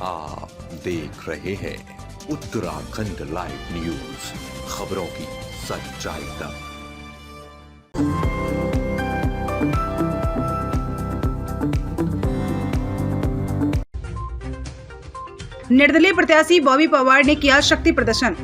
आप देख रहे हैं उत्तराखंड लाइव न्यूज, खबरों की सच्चाई तक। निर्दलीय प्रत्याशी बॉबी पवार ने किया शक्ति प्रदर्शन।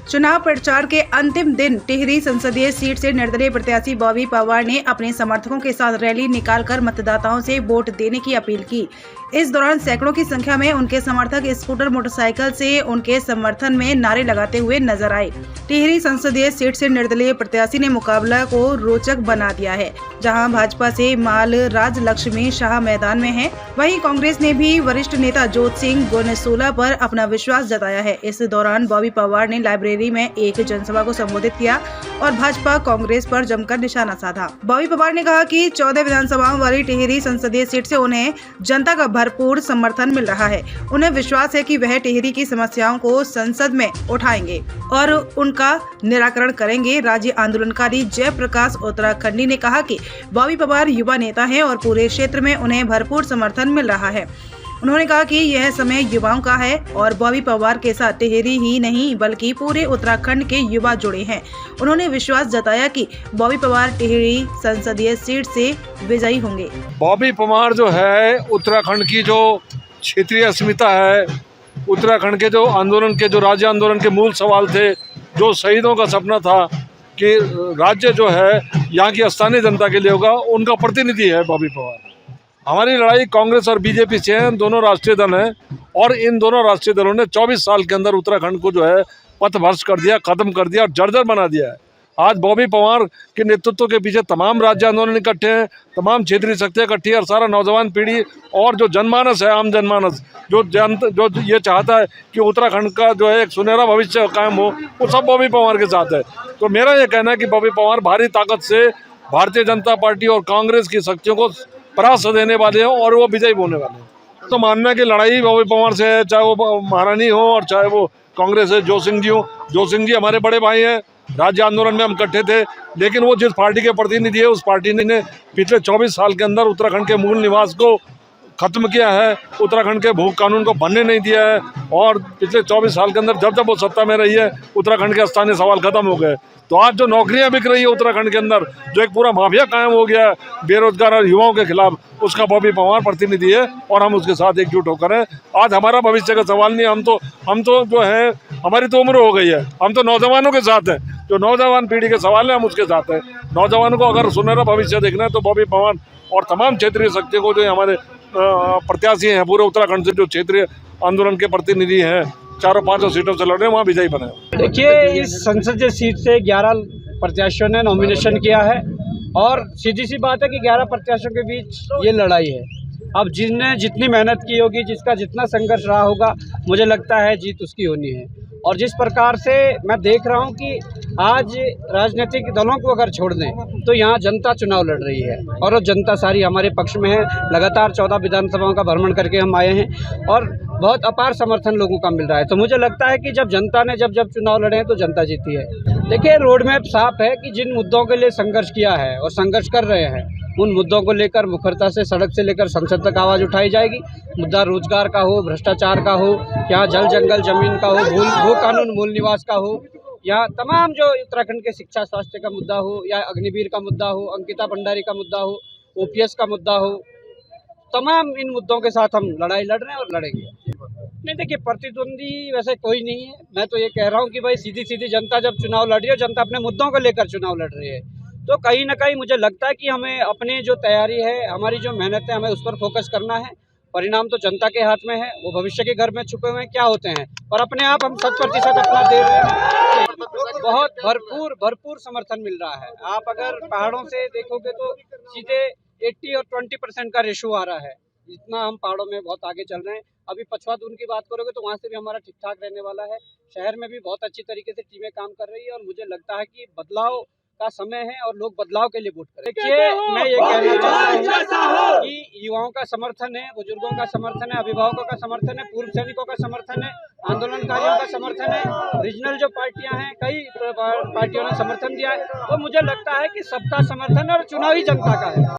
चुनाव प्रचार के अंतिम दिन टिहरी संसदीय सीट से निर्दलीय प्रत्याशी बॉबी पवार ने अपने समर्थकों के साथ रैली निकालकर मतदाताओं से वोट देने की अपील की। इस दौरान सैकड़ों की संख्या में उनके समर्थक स्कूटर मोटरसाइकिल से उनके समर्थन में नारे लगाते हुए नजर आए। टिहरी संसदीय सीट से निर्दलीय प्रत्याशी ने मुकाबला को रोचक बना दिया है, जहां भाजपा से माल राज लक्ष्मी शाह मैदान में हैं। वहीं कांग्रेस ने भी वरिष्ठ नेता जोत सिंह गोनेसोला पर अपना विश्वास जताया है। इस दौरान बॉबी पवार ने लाइब्रेरी में एक जनसभा को संबोधित किया और भाजपा कांग्रेस पर जमकर निशाना साधा। बॉबी पवार ने कहा कि 14 विधानसभाओं वाली टिहरी संसदीय सीट से उन्हें जनता का भरपूर समर्थन मिल रहा है। उन्हें विश्वास है कि वह टिहरी की समस्याओं को संसद में उठाएंगे और उनका निराकरण करेंगे। राज्य आंदोलनकारी जयप्रकाश उत्तराखंडी ने कहा कि बॉबी पवार युवा नेता हैं और पूरे क्षेत्र में उन्हें भरपूर समर्थन मिल रहा है। उन्होंने कहा कि यह समय युवाओं का है और बॉबी पवार के साथ टिहरी ही नहीं बल्कि पूरे उत्तराखंड के युवा जुड़े हैं। उन्होंने विश्वास जताया कि बॉबी पवार टिहरी संसदीय सीट से विजयी होंगे। बॉबी पवार जो है उत्तराखंड की जो क्षेत्रीय अस्मिता है, उत्तराखंड के जो आंदोलन के जो राज्य आंदोलन के मूल सवाल थे, जो शहीदों का सपना था कि राज्य जो है यहाँ की स्थानीय जनता के लिए होगा, उनका प्रतिनिधि है बॉबी पवार। हमारी लड़ाई कांग्रेस और बीजेपी से है, दोनों राष्ट्रीय दल हैं और इन दोनों राष्ट्रीय दलों ने 24 साल के अंदर उत्तराखंड को जो है पथभ्रष्ट कर दिया, खत्म कर दिया और जर्जर बना दिया है। आज बॉबी पवार के नेतृत्व के पीछे तमाम राज्य आंदोलन इकट्ठे हैं, तमाम क्षेत्रीय शक्तियाँ इकट्ठी है और सारा नौजवान पीढ़ी और जो जनमानस है, आम जनमानस जो ये चाहता है कि उत्तराखंड का जो है एक सुनहरा भविष्य कायम हो, वो सब बॉबी पवार के साथ है। तो मेरा ये कहना है कि बॉबी पवार भारी ताकत से भारतीय जनता पार्टी और कांग्रेस की शक्तियों को परास्त देने वाले हैं और वो विजयी होने वाले हैं। तो मानना है कि लड़ाई बॉबी पवार से है, चाहे वो महारानी हो और चाहे वो कांग्रेस है, जोत सिंह जी हो। जोत सिंह जी हमारे बड़े भाई हैं, राज्य आंदोलन में हम इकट्ठे थे, लेकिन वो जिस पार्टी के प्रतिनिधि है उस पार्टी ने पिछले 24 साल के अंदर उत्तराखंड के मूल निवास को खत्म किया है, उत्तराखंड के भू कानून को बनने नहीं दिया है और पिछले 24 साल के अंदर जब वो सत्ता में रही है उत्तराखंड के स्थानीय सवाल खत्म हो गए। तो आज जो नौकरियां बिक रही है उत्तराखंड के अंदर, जो एक पूरा माफिया कायम हो गया है बेरोजगार और युवाओं के खिलाफ, उसका बॉबी पवार प्रतिनिधि है और हम उसके साथ एकजुट होकर हैं। आज हमारा भविष्य का सवाल नहीं, हम तो जो है हमारी तो उम्र हो गई है, हम तो नौजवानों के साथ हैं। जो नौजवान पीढ़ी के सवाल है हम उसके साथ हैं। नौजवानों को अगर सुनहरा भविष्य देखना है तो बॉबी पवार और तमाम क्षेत्रीय शक्तियों को, जो हमारे प्रत्याशी हैं पूरे उत्तराखंड से, जो क्षेत्रीय आंदोलन के प्रतिनिधि हैं, 4-5 सीटों से लड़ रहे हैं, वहाँ विजयी बने। देखिए, इस संसदीय सीट से 11 प्रत्याशियों ने नॉमिनेशन किया है और सीधी सी बात है कि 11 प्रत्याशियों के बीच ये लड़ाई है। अब जिसने जितनी मेहनत की होगी, जिसका जितना संघर्ष रहा होगा, मुझे लगता है जीत उसकी होनी है। और जिस प्रकार से मैं देख रहा हूँ कि आज राजनीतिक दलों को अगर छोड़ दें तो यहाँ जनता चुनाव लड़ रही है और वो जनता सारी हमारे पक्ष में है। लगातार 14 विधानसभाओं का भ्रमण करके हम आए हैं और बहुत अपार समर्थन लोगों का मिल रहा है। तो मुझे लगता है कि जब जनता ने जब चुनाव लड़े हैं तो जनता जीती है। देखिए, रोड मैप साफ है कि जिन मुद्दों के लिए संघर्ष किया है और संघर्ष कर रहे हैं, उन मुद्दों को लेकर मुखरता से सड़क से लेकर संसद तक आवाज़ उठाई जाएगी। मुद्दा रोजगार का हो, भ्रष्टाचार का हो, या जल जंगल जमीन का हो, भू कानून मूल निवास का हो, या तमाम जो उत्तराखंड के शिक्षा स्वास्थ्य का मुद्दा हो, या अग्निवीर का मुद्दा हो, अंकिता भंडारी का मुद्दा हो, OPS का मुद्दा हो, तमाम इन मुद्दों के साथ हम लड़ाई लड़ रहे हैं और लड़ेंगे। नहीं, देखिए, प्रतिद्वंदी वैसे कोई नहीं है। मैं तो ये कह रहा हूँ कि भाई सीधी जनता जब चुनाव लड़ रही है, जनता अपने मुद्दों को लेकर चुनाव लड़ रही है, तो कहीं ना कहीं मुझे लगता है कि हमें अपनी जो तैयारी है, हमारी जो मेहनत है, हमें उस पर फोकस करना है। परिणाम तो जनता के हाथ में है, वो भविष्य के घर में छुपे हुए क्या होते हैं, और अपने आप हम 100% अपना दे रहे हैं। बहुत भरपूर समर्थन मिल रहा है। आप अगर पहाड़ों से देखोगे तो सीधे 80 और 20% का रेशो आ रहा है। इतना हम पहाड़ों में बहुत आगे चल रहे हैं। अभी पछवा दून की बात करोगे तो वहाँ से भी हमारा ठीक ठाक रहने वाला है। शहर में भी बहुत अच्छी तरीके से टीमें काम कर रही है और मुझे लगता है कि बदलाव का समय है और लोग बदलाव के लिए वोट करें। देखिए, मैं ये कहना चाहता हूँ कि युवाओं का समर्थन है, बुजुर्गों का समर्थन है, अभिभावकों का समर्थन है, पूर्व सैनिकों का समर्थन है, आंदोलनकारियों का समर्थन है, रीजनल जो पार्टियां हैं, कई पार्टियों ने समर्थन दिया है। तो मुझे लगता है कि सबका समर्थन है और चुनाव ही जनता का है।